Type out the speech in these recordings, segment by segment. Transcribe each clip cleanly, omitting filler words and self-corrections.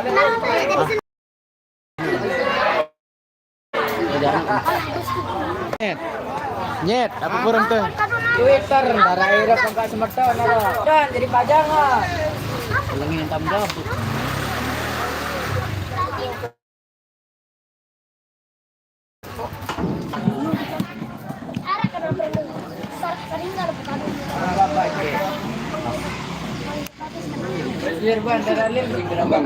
Nyet, nyet, apa kurang tuh? Twitter, darah airnya pangkat semerta, dan jadi pajangan. Ulangin yang tambah. Biar bandara lain berapa?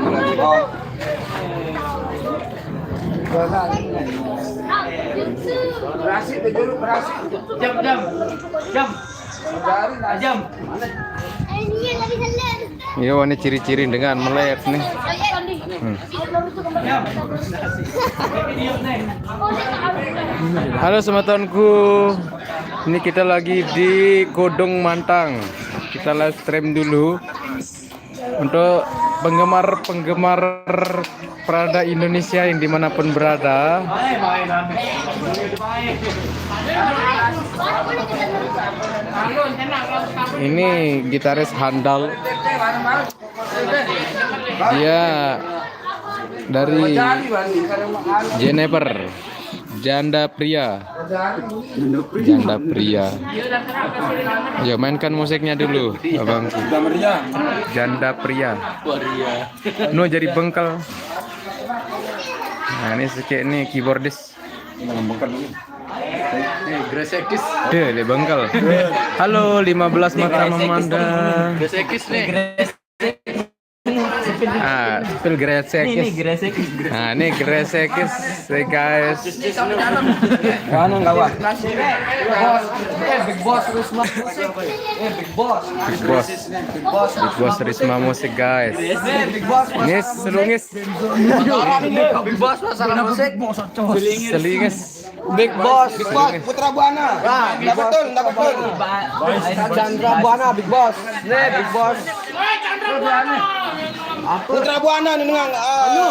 Berasi dulu berasi. Jam. Iya, ini ciri-ciri dengan melet nih. Halo semetonku, ini kita lagi di Godong Mantang. Kita live stream dulu untuk penggemar Prada Indonesia yang dimanapun berada. Ini gitaris handal, dia dari Jennifer, janda pria. Ayo mainkan musiknya dulu, abang. Janda pria. No jadi bengkel. Nah ini kayak ini keyboardis. Gresekis. Deh, le bengkel. Halo 15 mata memandang. Gresekis nih. Spil gresekis. Nah, ini gresekis, guys. Kanan kawan. Big Boss Risma Musik. Big Boss. Big Boss Risma Musik, guys. Big Boss. Ngis, selungis. Big Boss masalah musik. Selingis. Big Boss. Putra Buana. Enggak betul. Chandra Buana Big Boss. Big Boss. Putra Buana nih nengang.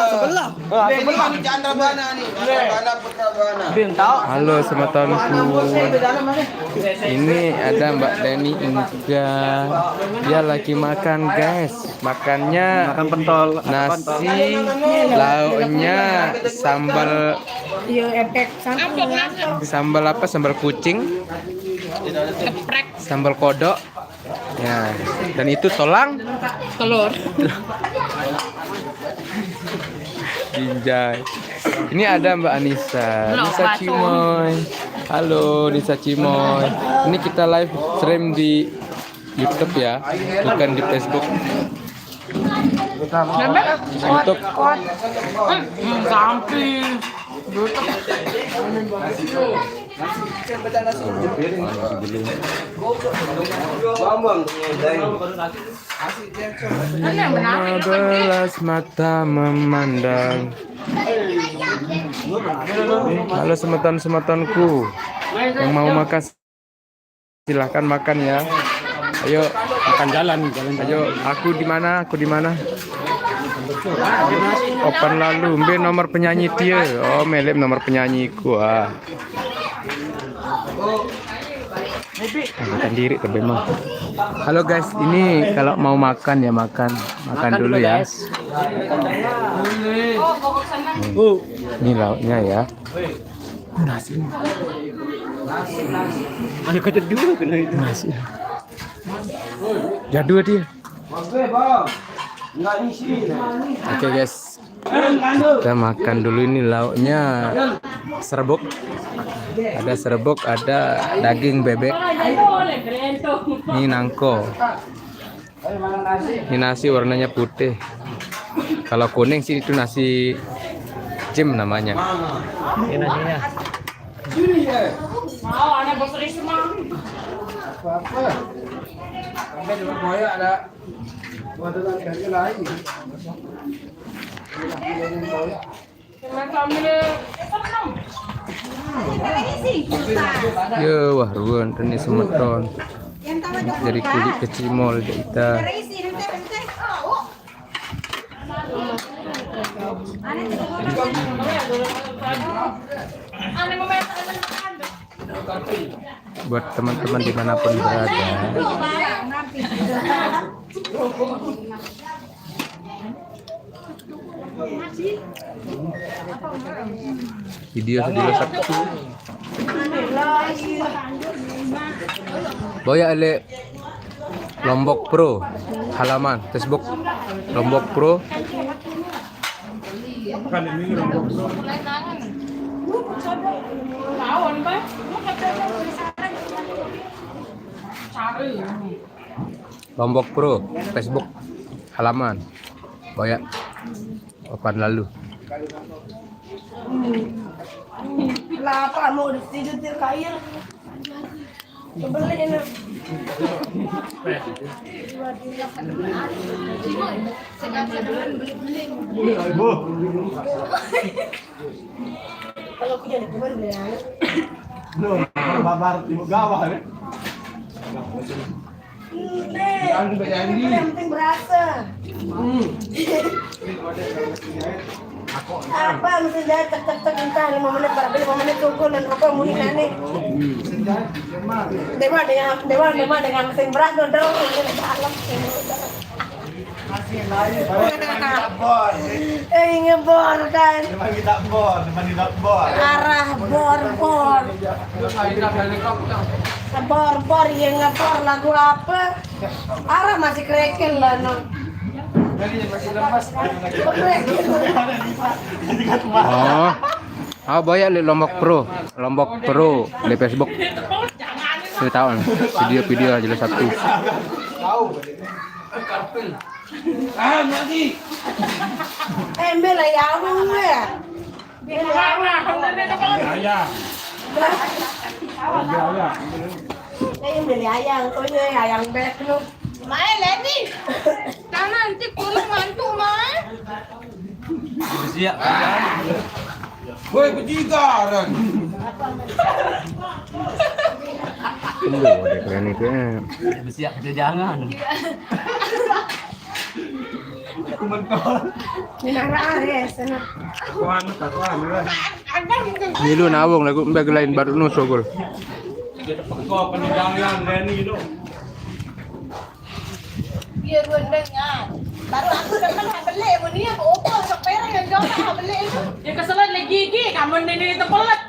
Sebelah. Sebelah nih Chandra Buana nih. Putra Buana. Halo semetonku. Ini ada Mbak Deni Inga. Dia lagi makan, guys. Makannya makan pentol, nasi, lauknya sambal. Sambal apa? Sambal kucing. Sambal kodok. Ya, dan itu telur. Binjai. Ini ada Mbak Anissa Cimoy. Halo Nisa Cimoy. Ini kita live stream di YouTube ya, bukan di Facebook. Untuk belas mata memandang. Halo semeton-semetonku yang mau makan silahkan makan ya. Ayo makan jalan. Ayo, aku di mana? Open lalu, mbe nomor penyanyi dia. Oh, melep nomor penyanyiku. Makan diri tapi mah. Halo guys, ini kalau mau makan ya makan dulu ya. Ini lauknya ya. Nasi. Ada kacang dua kena itu nasi. Jadul dia. Oke guys, kita makan dulu. Ini lauknya serbuk. Ada serbuk, ada daging bebek. Ini nangko. Ini nasi warnanya putih. Kalau kuning sih itu nasi jim namanya. Ini nasinya. Mau ada bos Risma. Apa? Sampai di Boya ada dari lain. Yo, wah ruan ini semeton. Dari kulit kecimol kita. Buat teman-teman dimanapun berada. Video sedih Sabtu. Boya Ale Lombok Pro halaman Facebook Lombok Pro. Lombok Pro Facebook halaman Boya papan lalu. Kenapa mau tidur kail? Kebelin. Kalau aku jadi kebelin ya. Loh, babar di Gawa nih. Yang penting berasa. Apa mesti jadi tek entah 5 menit para 5 menit tunggu dan rokok muni nane. Dewa dengan mesin beras dodol ini dalam. Ngebor kan. Memang kita bor, memang tidak bor. Arah bor. Bor yang ngebor lagu apa? Arah masih krekel lah no. Oh Boya li Lombok Pro di Facebook. Saya tahu video jelas Sabtu. Bela yawang ya. Bela ayang, kau ni ayang bek lu. Mai Leni. Jangan nanti kurang mantu mai. Woi, pejigaran. Tunggu deh keren itu. Bersiap jangan. Nara ares na. Nilu nawong lagu mbak lain baru nu sogol. Kau penjangan Leni lo. Biar rendangnya. Baru aku demen beli ini aku opo sepera yang jauh beli itu. Ya keselan lagi gigi, kamu ini tepelet.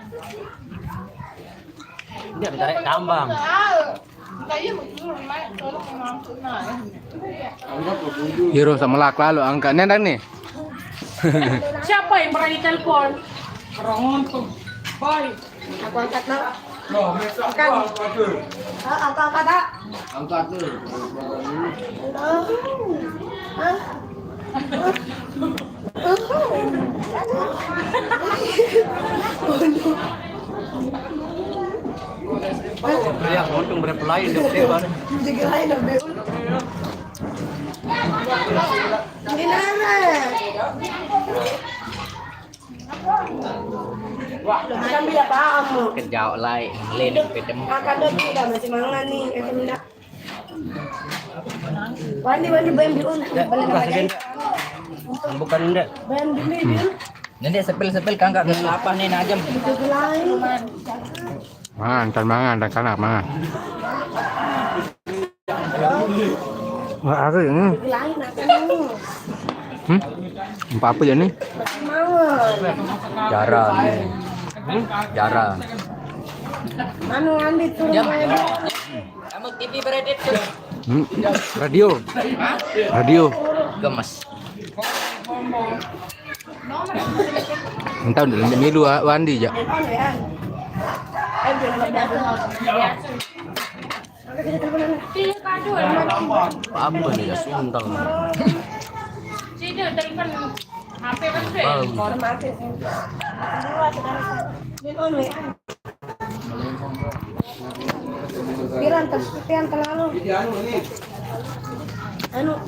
Dia bentar tambang. Kayak betul mai tolong mampu nah. Hero sama lak lalu angka nendang nih. Siapa yang berani telepon? Orang untung. Boy. Aku angkat na. Loh, mesra kau tu. Angkat tak? Angkat tu. Dia untung berapa lain dia depan. Tiga lain na beul. Ini nana. Akan bila kamu. Kejauh lain, lain pedem. Akan dah tidak masih mangan nih. Itu tidak. Wandi bayam biun. Bukan ndak. Bayam biun. Nanti sepil kangkak apa nih najam. Tiga lain. Mangan, mangan, dan kanak mangan. Wah, apa ini? Tiga lain akan. Apa ya nih? Mangan. Jarang. Jarang. Anu andi turun bayam. Kamu TV beredit tuh. Radio. Gemes. Entah udah milu Wandi ya. Apa nih ya sundang. Sini telepon HP kan Piran terlalu. Anu